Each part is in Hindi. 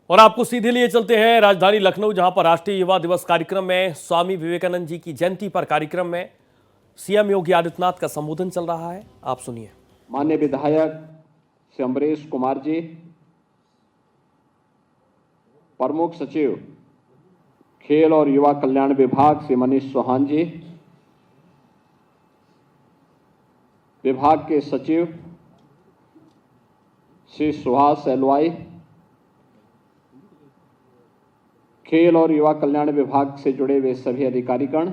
और आपको सीधे लिए चलते हैं राजधानी लखनऊ, जहां पर राष्ट्रीय युवा दिवस कार्यक्रम में स्वामी विवेकानंद जी की जयंती पर कार्यक्रम में सीएम योगी आदित्यनाथ का संबोधन चल रहा है। आप सुनिए। माननीय विधायक श्री अमरेश कुमार जी, प्रमुख सचिव खेल और युवा कल्याण विभाग श्री मनीष चौहान जी, विभाग के सचिव श्री सुहास एलवाई, खेल और युवा कल्याण विभाग से जुड़े हुए सभी अधिकारीगण,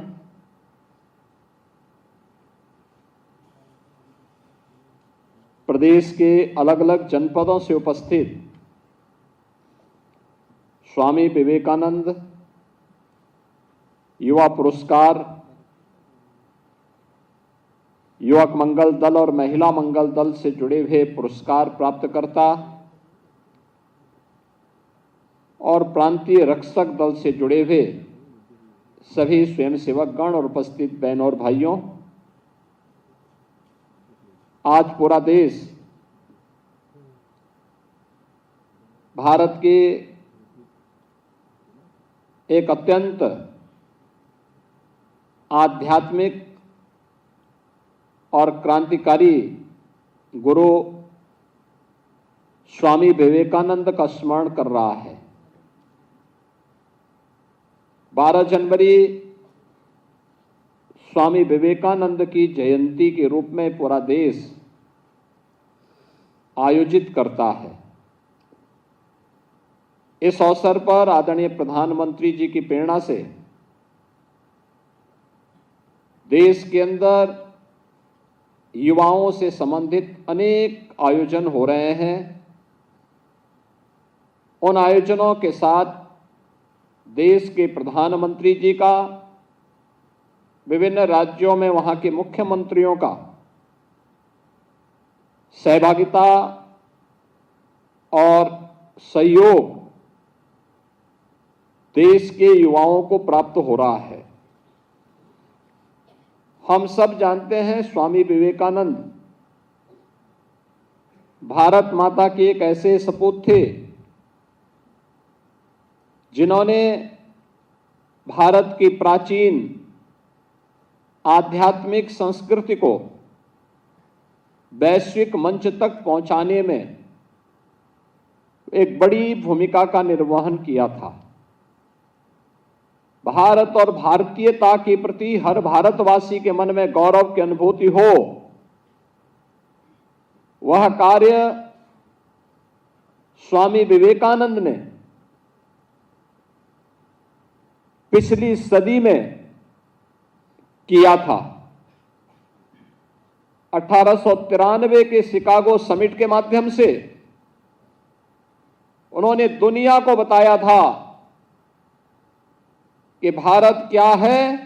प्रदेश के अलग अलग जनपदों से उपस्थित स्वामी विवेकानंद युवा पुरस्कार, युवक मंगल दल और महिला मंगल दल से जुड़े हुए पुरस्कार प्राप्तकर्ता और प्रांतीय रक्षक दल से जुड़े हुए सभी स्वयंसेवक गण और उपस्थित बहनों और भाइयों, आज पूरा देश भारत के एक अत्यंत आध्यात्मिक और क्रांतिकारी गुरु स्वामी विवेकानंद का स्मरण कर रहा है। 12 जनवरी स्वामी विवेकानंद की जयंती के रूप में पूरा देश आयोजित करता है। इस अवसर पर आदरणीय प्रधानमंत्री जी की प्रेरणा से देश के अंदर युवाओं से संबंधित अनेक आयोजन हो रहे हैं। उन आयोजनों के साथ देश के प्रधानमंत्री जी का, विभिन्न राज्यों में वहां के मुख्यमंत्रियों का सहभागिता और सहयोग देश के युवाओं को प्राप्त हो रहा है। हम सब जानते हैं स्वामी विवेकानंद भारत माता के एक ऐसे सपूत थे जिन्होंने भारत की प्राचीन आध्यात्मिक संस्कृति को वैश्विक मंच तक पहुंचाने में एक बड़ी भूमिका का निर्वहन किया था। भारत और भारतीयता के प्रति हर भारतवासी के मन में गौरव की अनुभूति हो, वह कार्य स्वामी विवेकानंद ने पिछली सदी में किया था। 1893 के शिकागो समिट के माध्यम से उन्होंने दुनिया को बताया था कि भारत क्या है,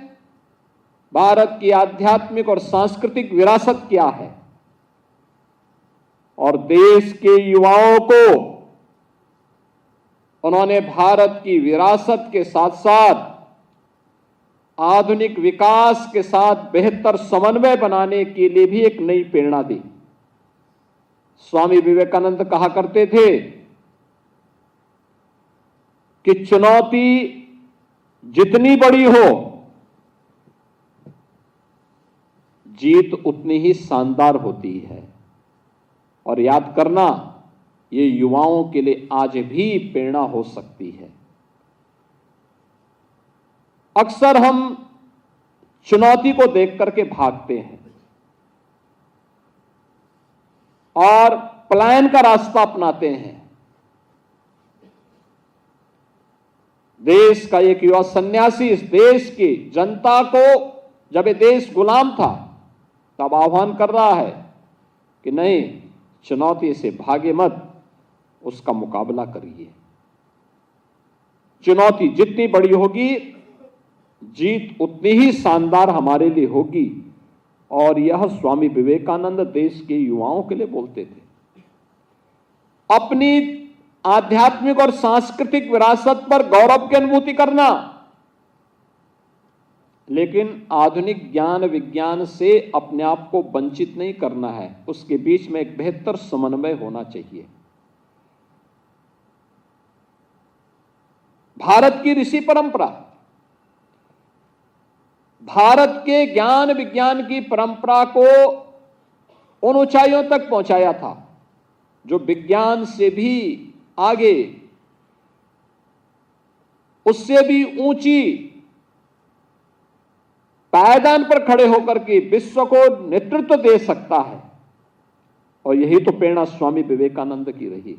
भारत की आध्यात्मिक और सांस्कृतिक विरासत क्या है, और देश के युवाओं को उन्होंने भारत की विरासत के साथ साथ आधुनिक विकास के साथ बेहतर समन्वय बनाने के लिए भी एक नई प्रेरणा दी। स्वामी विवेकानंद कहा करते थे कि चुनौती जितनी बड़ी हो, जीत उतनी ही शानदार होती है। और याद करना, ये युवाओं के लिए आज भी प्रेरणा हो सकती है। अक्सर हम चुनौती को देख करके भागते हैं और पलायन का रास्ता अपनाते हैं। देश का एक युवा सन्यासी इस देश की जनता को, जब ये देश गुलाम था, तब आह्वान कर रहा है कि नहीं, चुनौती से भागे मत, उसका मुकाबला करिए। चुनौती जितनी बड़ी होगी, जीत उतनी ही शानदार हमारे लिए होगी। और यह स्वामी विवेकानंद देश के युवाओं के लिए बोलते थे। अपनी आध्यात्मिक और सांस्कृतिक विरासत पर गौरव की अनुभूति करना, लेकिन आधुनिक ज्ञान विज्ञान से अपने आप को वंचित नहीं करना है। उसके बीच में एक बेहतर समन्वय होना चाहिए। भारत की ऋषि परंपरा, भारत के ज्ञान विज्ञान की परंपरा को उन ऊंचाइयों तक पहुंचाया था जो विज्ञान से भी आगे, उससे भी ऊंची पायदान पर खड़े होकर के विश्व को नेतृत्व दे सकता है। और यही तो प्रेरणा स्वामी विवेकानंद की रही।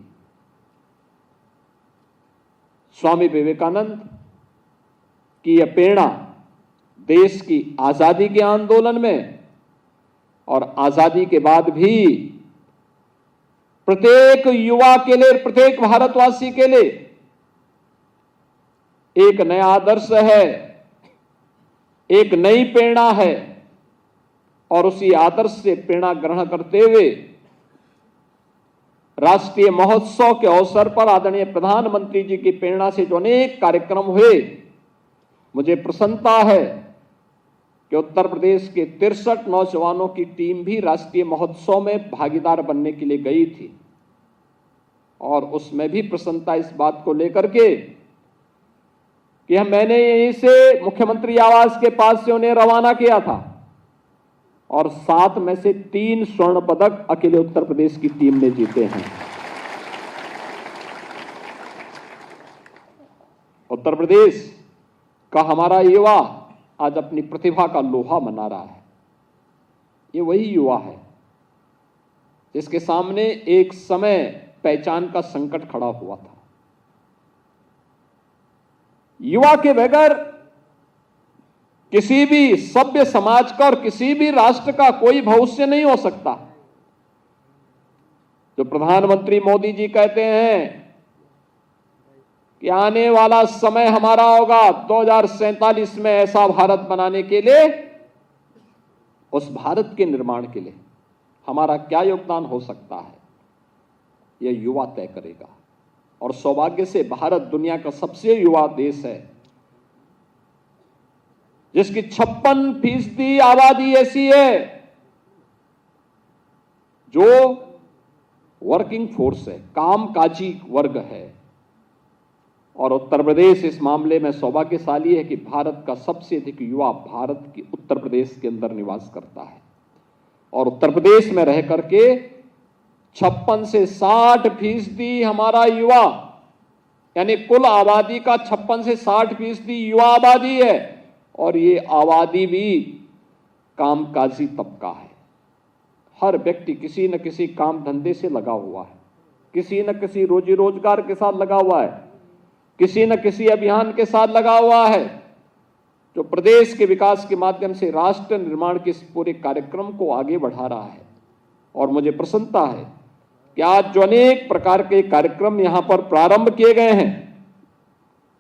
स्वामी विवेकानंद की यह प्रेरणा देश की आजादी के आंदोलन में और आजादी के बाद भी प्रत्येक युवा के लिए, प्रत्येक भारतवासी के लिए एक नया आदर्श है, एक नई प्रेरणा है। और उसी आदर्श से प्रेरणा ग्रहण करते हुए राष्ट्रीय महोत्सव के अवसर पर आदरणीय प्रधानमंत्री जी की प्रेरणा से जो अनेक कार्यक्रम हुए, मुझे प्रसन्नता है कि उत्तर प्रदेश के 63 नौजवानों की टीम भी राष्ट्रीय महोत्सव में भागीदार बनने के लिए गई थी। और उसमें भी प्रसन्नता इस बात को लेकर के कि मैंने यहीं से मुख्यमंत्री आवास के पास से उन्हें रवाना किया था और 7 में से 3 स्वर्ण पदक अकेले उत्तर प्रदेश की टीम ने जीते हैं। उत्तर प्रदेश का हमारा युवा आज अपनी प्रतिभा का लोहा मना रहा है। ये वही युवा है जिसके सामने एक समय पहचान का संकट खड़ा हुआ था। युवा के बगैर किसी भी सभ्य समाज का और किसी भी राष्ट्र का कोई भविष्य नहीं हो सकता। जो प्रधानमंत्री मोदी जी कहते हैं कि आने वाला समय हमारा होगा 2047 में ऐसा भारत बनाने के लिए, उस भारत के निर्माण के लिए हमारा क्या योगदान हो सकता है, यह युवा तय करेगा। और सौभाग्य से भारत दुनिया का सबसे युवा देश है जिसकी 56% आबादी ऐसी है जो वर्किंग फोर्स है, कामकाजी वर्ग है। और उत्तर प्रदेश इस मामले में सौभाग्यशाली है कि भारत का सबसे अधिक युवा भारत की उत्तर प्रदेश के अंदर निवास करता है। और उत्तर प्रदेश में रह करके 56 से 60% हमारा युवा, यानी कुल आबादी का 56 से 60% युवा आबादी है। और ये आबादी भी कामकाजी तबका है। हर व्यक्ति किसी न किसी काम धंधे से लगा हुआ है, किसी न किसी रोजी रोजगार के साथ लगा हुआ है, किसी न किसी अभियान के साथ लगा हुआ है जो प्रदेश के विकास के माध्यम से राष्ट्र निर्माण के इस पूरे कार्यक्रम को आगे बढ़ा रहा है। और मुझे प्रसन्नता है कि आज जो अनेक प्रकार के कार्यक्रम यहां पर प्रारंभ किए गए हैं,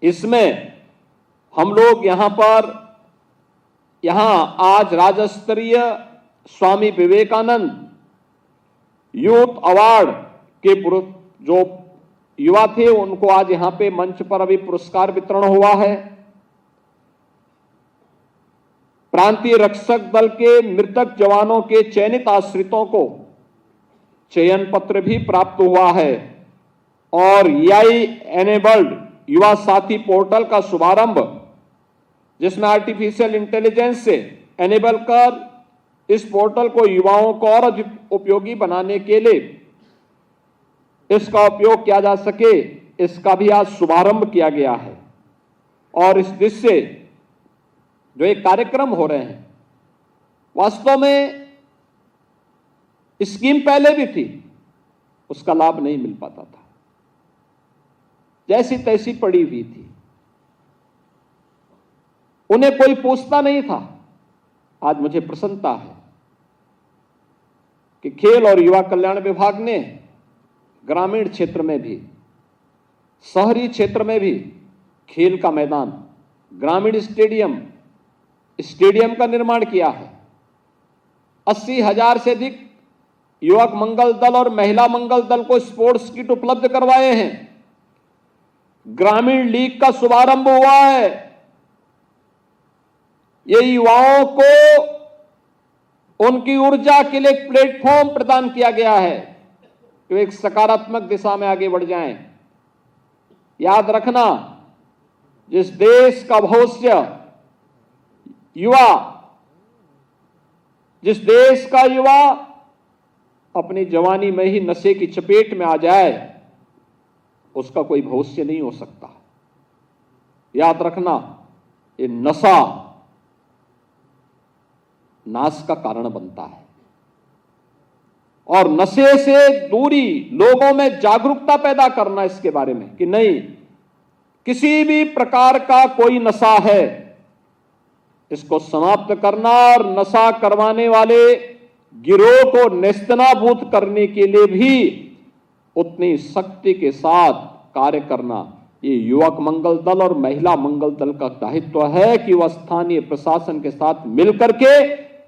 इसमें हम लोग यहां आज राज्य स्तरीय स्वामी विवेकानंद यूथ अवार्ड के जो युवा थे उनको आज यहां पे मंच पर अभी पुरस्कार वितरण हुआ है। प्रांतीय रक्षक दल के मृतक जवानों के चयनित आश्रितों को चयन पत्र भी प्राप्त हुआ है। और EI एनेबल्ड युवा साथी पोर्टल का शुभारंभ, जिसमें आर्टिफिशियल इंटेलिजेंस से एनेबल कर इस पोर्टल को युवाओं को और अधिक उपयोगी बनाने के लिए इसका उपयोग किया जा सके, इसका भी आज शुभारंभ किया गया है। और इस दिशा से जो एक कार्यक्रम हो रहे हैं, वास्तव में स्कीम पहले भी थी, उसका लाभ नहीं मिल पाता था, जैसी तैसी पड़ी हुई थी, उन्हें कोई पूछता नहीं था। आज मुझे प्रसन्नता है कि खेल और युवा कल्याण विभाग ने ग्रामीण क्षेत्र में भी, शहरी क्षेत्र में भी खेल का मैदान, ग्रामीण स्टेडियम का निर्माण किया है। 80,000 से अधिक युवक मंगल दल और महिला मंगल दल को स्पोर्ट्स किट उपलब्ध करवाए हैं। ग्रामीण लीग का शुभारंभ हुआ है। ये युवाओं को उनकी ऊर्जा के लिए एक प्लेटफॉर्म प्रदान किया गया है कि वे एक सकारात्मक दिशा में आगे बढ़ जाएं। याद रखना, जिस देश का भविष्य युवा, जिस देश का युवा अपनी जवानी में ही नशे की चपेट में आ जाए, उसका कोई भविष्य नहीं हो सकता। याद रखना, ये नशा नाश का कारण बनता है और नशे से दूरी, लोगों में जागरूकता पैदा करना इसके बारे में कि नहीं, किसी भी प्रकार का कोई नशा है, इसको समाप्त करना और नशा करवाने वाले गिरोह को नेस्तनाबूद करने के लिए भी उतनी शक्ति के साथ कार्य करना, ये युवक मंगल दल और महिला मंगल दल का दायित्व है कि वह स्थानीय प्रशासन के साथ मिलकर के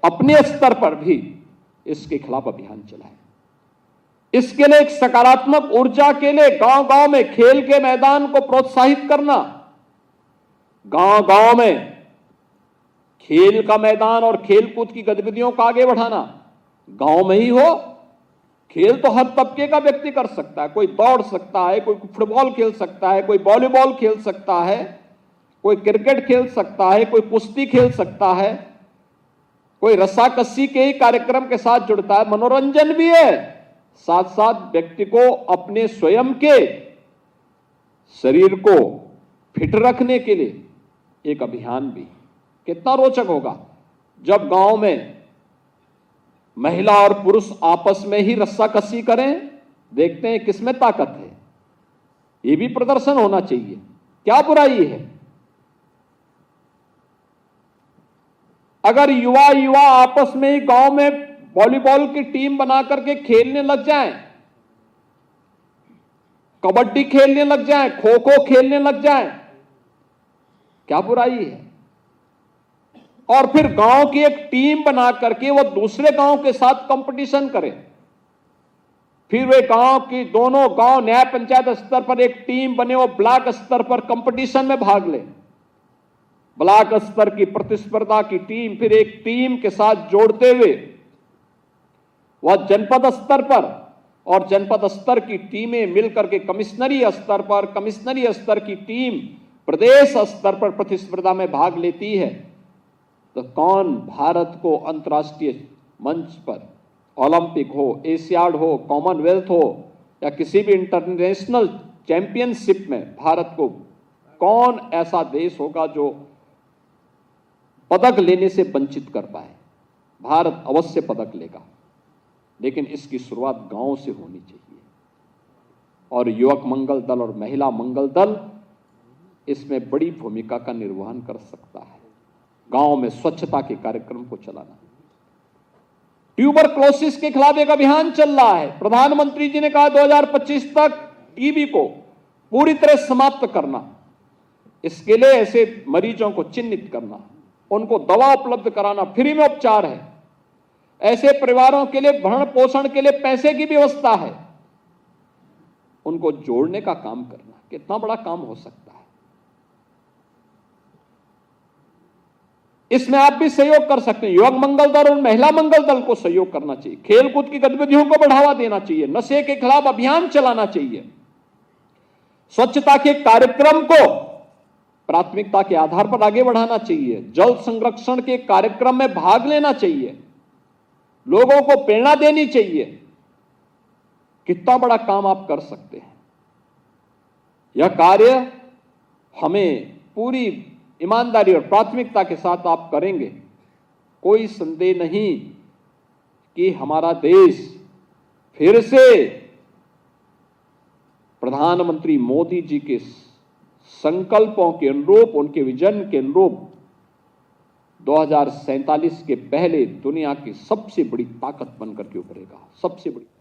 अपने स्तर पर भी इसके खिलाफ अभियान चलाए। इसके लिए एक सकारात्मक ऊर्जा के लिए गांव गांव में खेल के मैदान को प्रोत्साहित करना, गांव गांव में खेल का मैदान और खेलकूद की गतिविधियों को आगे बढ़ाना। गांव में ही हो, खेल तो हर तबके का व्यक्ति कर सकता है, कोई दौड़ सकता है, कोई फुटबॉल खेल सकता है, कोई वॉलीबॉल खेल सकता है, कोई क्रिकेट खेल सकता है, कोई कुश्ती खेल सकता है, कोई रस्साकसी के ही कार्यक्रम के साथ जुड़ता है। मनोरंजन भी है, साथ साथ व्यक्ति को अपने स्वयं के शरीर को फिट रखने के लिए एक अभियान भी। कितना रोचक होगा जब गांव में महिला और पुरुष आपस में ही रस्साकसी करें, देखते हैं किसमें ताकत है। ये भी प्रदर्शन होना चाहिए, क्या बुराई है। अगर युवा आपस में ही गांव में वॉलीबॉल की टीम बना करके खेलने लग जाएं, कबड्डी खेलने लग जाएं, खो खो खेलने लग जाएं, क्या बुराई है। और फिर गांव की एक टीम बना करके वो दूसरे गांव के साथ कंपटीशन करें, फिर वे गांव की दोनों गांव न्याय पंचायत स्तर पर एक टीम बने, वो ब्लॉक स्तर पर कंपटीशन में भाग ले, ब्लॉक स्तर की प्रतिस्पर्धा की टीम फिर एक टीम के साथ जोड़ते हुए वह जनपद स्तर पर, और जनपद स्तर की टीमें मिलकर के कमिश्नरी स्तर पर, कमिश्नरी स्तर की टीम प्रदेश स्तर पर प्रतिस्पर्धा में भाग लेती है, तो कौन भारत को अंतर्राष्ट्रीय मंच पर ओलंपिक हो, एशियाड हो, कॉमनवेल्थ हो या किसी भी इंटरनेशनल चैंपियनशिप में भारत को कौन ऐसा देश होगा जो पदक लेने से वंचित कर पाए। भारत अवश्य पदक लेगा, लेकिन इसकी शुरुआत गांव से होनी चाहिए और युवक मंगल दल और महिला मंगल दल इसमें बड़ी भूमिका का निर्वहन कर सकता है। गांव में स्वच्छता के कार्यक्रम को चलाना, ट्यूबरक्लोसिस के खिलाफ एक अभियान चल रहा है। प्रधानमंत्री जी ने कहा 2025 तक टीबी को पूरी तरह समाप्त करना। इसके लिए ऐसे मरीजों को चिन्हित करना, उनको दवा उपलब्ध कराना, फ्री में उपचार है, ऐसे परिवारों के लिए भरण पोषण के लिए पैसे की व्यवस्था है, उनको जोड़ने का काम करना। कितना बड़ा काम हो सकता है। इसमें आप भी सहयोग कर सकते हैं। युवक मंगल दल और महिला मंगल दल को सहयोग करना चाहिए, खेलकूद की गतिविधियों को बढ़ावा देना चाहिए, नशे के खिलाफ अभियान चलाना चाहिए, स्वच्छता के कार्यक्रम को प्राथमिकता के आधार पर आगे बढ़ाना चाहिए, जल संरक्षण के कार्यक्रम में भाग लेना चाहिए, लोगों को प्रेरणा देनी चाहिए। कितना बड़ा काम आप कर सकते हैं। यह कार्य हमें पूरी ईमानदारी और प्राथमिकता के साथ आप करेंगे, कोई संदेह नहीं कि हमारा देश फिर से प्रधानमंत्री मोदी जी के संकल्पों के अनुरूप, उनके विजन के अनुरूप 2047 के पहले दुनिया की सबसे बड़ी ताकत बनकर के उभरेगा। सबसे बड़ी